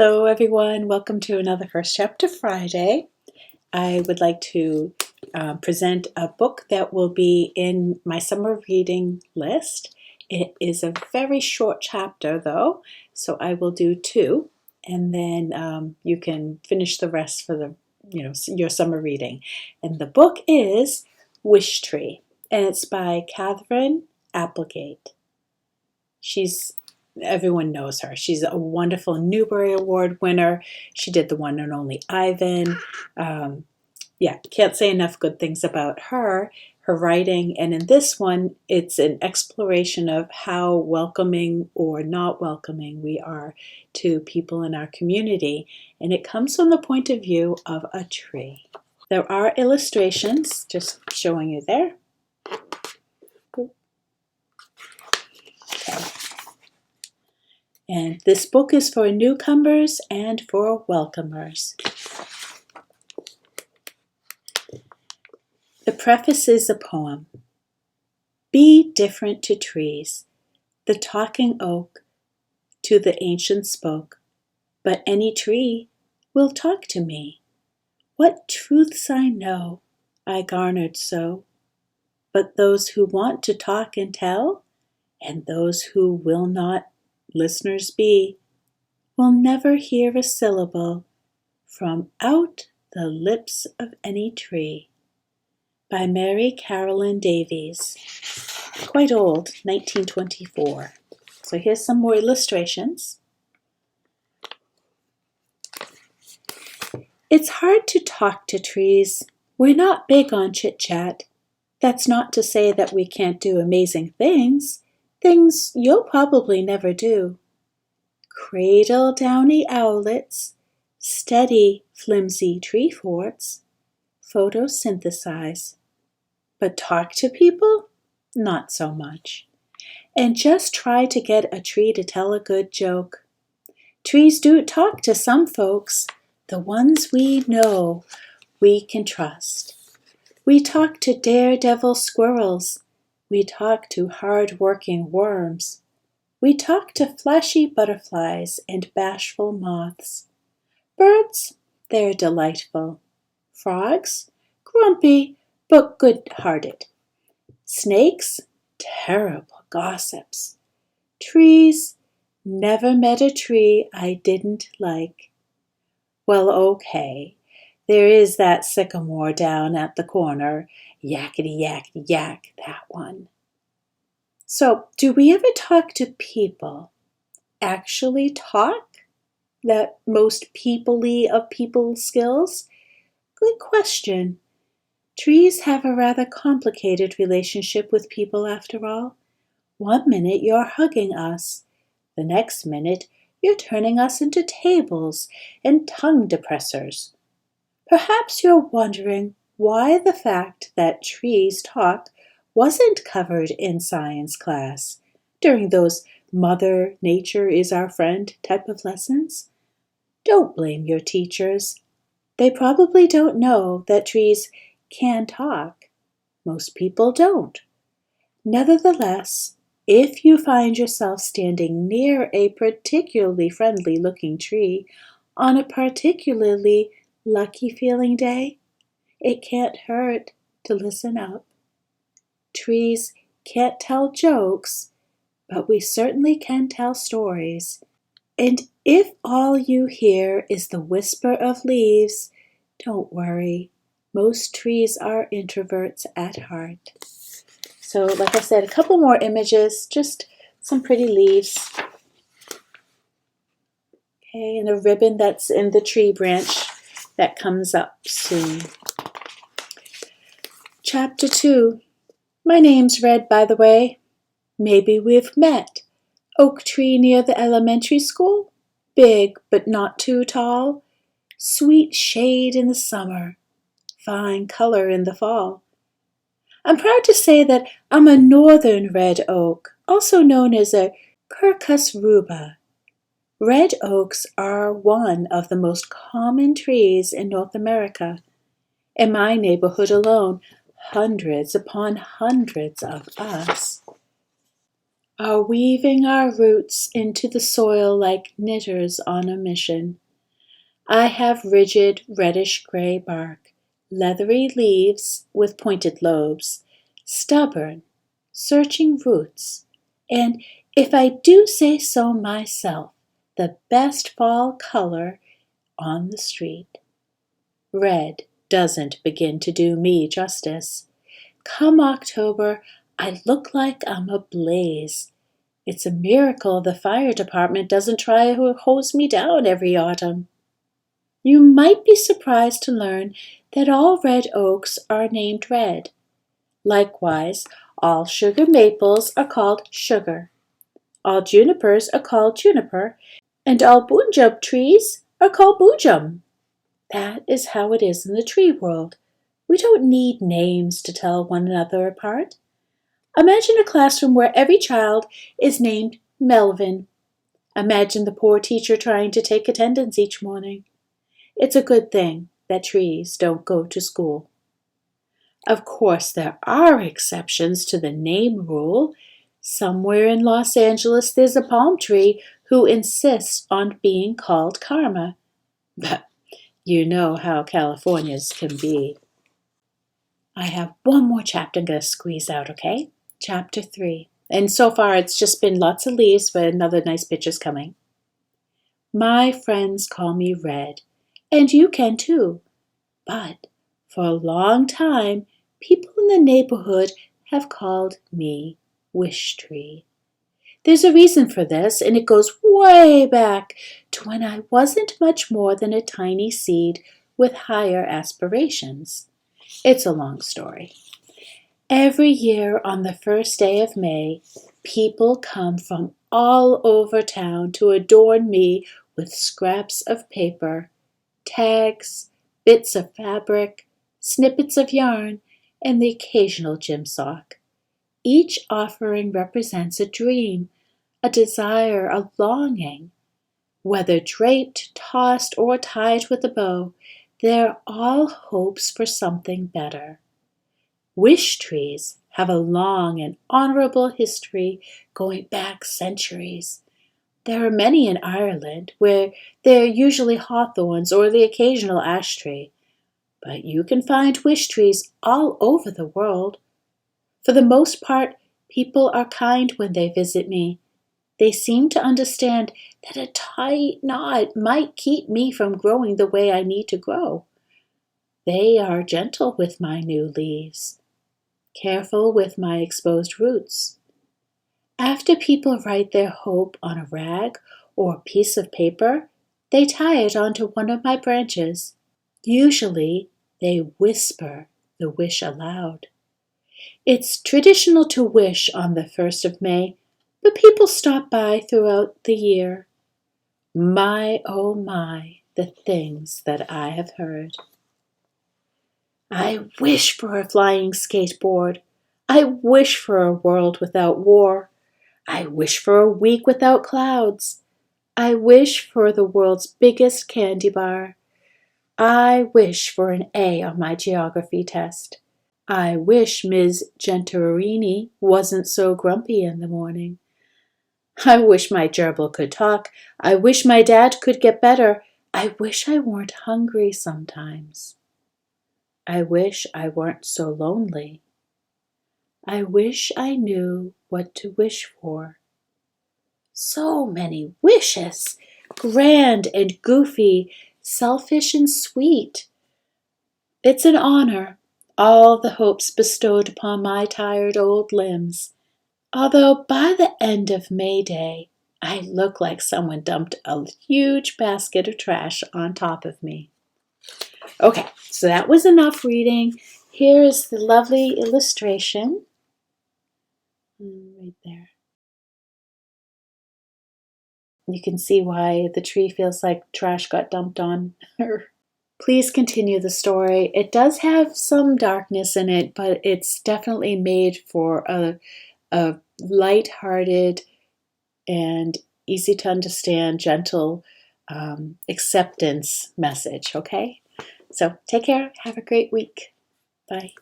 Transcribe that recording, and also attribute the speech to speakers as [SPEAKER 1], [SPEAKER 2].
[SPEAKER 1] Hello everyone, welcome to another First Chapter Friday. I would like to present a book that will be in my summer reading list. It is a very short chapter though, so I will do two and then you can finish the rest for your summer reading. And the book is Wishtree, and it's by Katherine Applegate. Everyone knows her. She's a wonderful Newbery Award winner. She did The One and Only Ivan. Can't say enough good things about her writing. And in this one, it's an exploration of how welcoming or not welcoming we are to people in our community. And it comes from the point of view of a tree. There are illustrations, just showing you there. Okay. And this book is for newcomers and for welcomers. The preface is a poem. Be different to trees. The talking oak to the ancient spoke, but any tree will talk to me. What truths I know, I garnered so. But those who want to talk and tell, and those who will not listeners be, will never hear a syllable from out the lips of any tree. By Mary Carolyn Davies. Quite old, 1924. So here's some more illustrations. It's hard to talk to trees. We're not big on chit-chat. That's not to say that we can't do amazing things you'll probably never do. Cradle downy owlets, steady flimsy tree forts, photosynthesize. But talk to people? Not so much. And just try to get a tree to tell a good joke. Trees do talk to some folks, the ones we know we can trust. We talk to daredevil squirrels. We talk to hard-working worms. We talk to flashy butterflies and bashful moths. Birds, they're delightful. Frogs, grumpy but good-hearted. Snakes, terrible gossips. Trees, never met a tree I didn't like. Well, okay, there is that sycamore down at the corner. Yakety yakety yak, that one. So, do we ever talk to people? Actually talk? That most people-y of people skills? Good question. Trees have a rather complicated relationship with people after all. One minute you're hugging us. The next minute you're turning us into tables and tongue depressors. Perhaps you're wondering why the fact that trees talk wasn't covered in science class during those Mother Nature is our friend type of lessons. Don't blame your teachers. They probably don't know that trees can talk. Most people don't. Nevertheless, if you find yourself standing near a particularly friendly-looking tree on a particularly lucky-feeling day, it can't hurt to listen up. Trees can't tell jokes, but we certainly can tell stories. And if all you hear is the whisper of leaves, don't worry. Most trees are introverts at heart. So, like I said, a couple more images, just some pretty leaves. Okay, and a ribbon that's in the tree branch that comes up soon. Chapter 2. My name's Red, by the way. Maybe we've met. Oak tree near the elementary school? Big, but not too tall. Sweet shade in the summer. Fine color in the fall. I'm proud to say that I'm a northern red oak, also known as a Quercus ruba. Red oaks are one of the most common trees in North America. In my neighborhood alone, hundreds upon hundreds of us. are weaving our roots into the soil like knitters on a mission. I have rigid reddish-gray bark, leathery leaves with pointed lobes, stubborn, searching roots, and, if I do say so myself, the best fall color on the street. Red doesn't begin to do me justice. Come October, I look like I'm ablaze. It's a miracle the fire department doesn't try to hose me down every autumn. You might be surprised to learn that all red oaks are named red. Likewise, all sugar maples are called sugar. All junipers are called juniper, and all boonjub trees are called boojum. That is how it is in the tree world. We don't need names to tell one another apart. Imagine a classroom where every child is named Melvin. Imagine the poor teacher trying to take attendance each morning. It's a good thing that trees don't go to school. Of course, there are exceptions to the name rule. Somewhere in Los Angeles there's a palm tree who insists on being called Karma. But you know how Californians can be. I have one more chapter I'm going to squeeze out, okay? Chapter 3. And so far it's just been lots of leaves, but another nice picture's coming. My friends call me Red, and you can too. But for a long time, people in the neighborhood have called me Wishtree. There's a reason for this, and it goes way back to when I wasn't much more than a tiny seed with higher aspirations. It's a long story. Every year on the first day of May, people come from all over town to adorn me with scraps of paper, tags, bits of fabric, snippets of yarn, and the occasional gym sock. Each offering represents a dream, a desire, a longing. Whether draped, tossed, or tied with a bow, they're all hopes for something better. Wish trees have a long and honorable history going back centuries. There are many in Ireland, where they're usually hawthorns or the occasional ash tree. But you can find wish trees all over the world. For the most part, people are kind when they visit me. They seem to understand that a tight knot might keep me from growing the way I need to grow. They are gentle with my new leaves, careful with my exposed roots. After people write their hope on a rag or a piece of paper, they tie it onto one of my branches. Usually, they whisper the wish aloud. It's traditional to wish on the 1st of May, but people stop by throughout the year. My, oh my, the things that I have heard. I wish for a flying skateboard. I wish for a world without war. I wish for a week without clouds. I wish for the world's biggest candy bar. I wish for an A on my geography test. I wish Ms. Gentarini wasn't so grumpy in the morning. I wish my gerbil could talk. I wish my dad could get better. I wish I weren't hungry sometimes. I wish I weren't so lonely. I wish I knew what to wish for. So many wishes, grand and goofy, selfish and sweet. It's an honor, all the hopes bestowed upon my tired old limbs. Although by the end of May Day, I look like someone dumped a huge basket of trash on top of me. Okay, so that was enough reading. Here is the lovely illustration. Right there. You can see why the tree feels like trash got dumped on her. Please continue the story. It does have some darkness in it, but it's definitely made for a light-hearted and easy to understand, gentle acceptance message, okay? So take care. Have a great week. Bye.